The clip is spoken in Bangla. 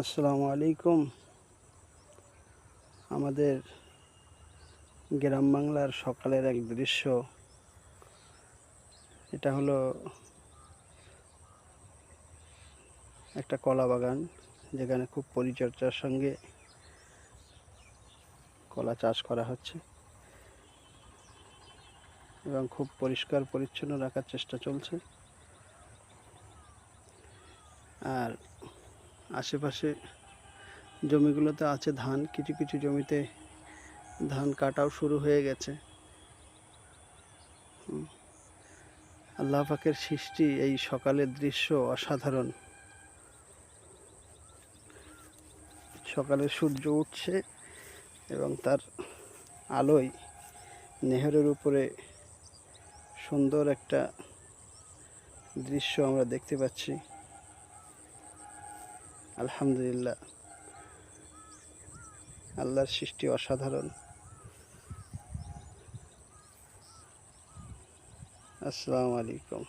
আসসালামু আলাইকুম। আমাদের গ্রাম বাংলার সকালের এক দৃশ্য। এটা হলো একটা কলা বাগান, যেখানে খুব পরিচর্যার সঙ্গে কলা চাষ করা হচ্ছে এবং খুব পরিষ্কার পরিচ্ছন্ন রাখার চেষ্টা চলছে। আর আশেপাশে জমিগুলোতে আছে ধান, কিছু কিছু জমিতে ধান কাটাও শুরু হয়ে গেছে। আল্লাহ পাকের সৃষ্টি, এই সকালের দৃশ্য অসাধারণ। সকালে সূর্য উঠছে এবং তার আলোয় নেহেরের উপরে সুন্দর একটা দৃশ্য আমরা দেখতে পাচ্ছি। আলহামদুলিল্লাহ, আল্লাহর সৃষ্টি অসাধারণ। আসসালামু আলাইকুম।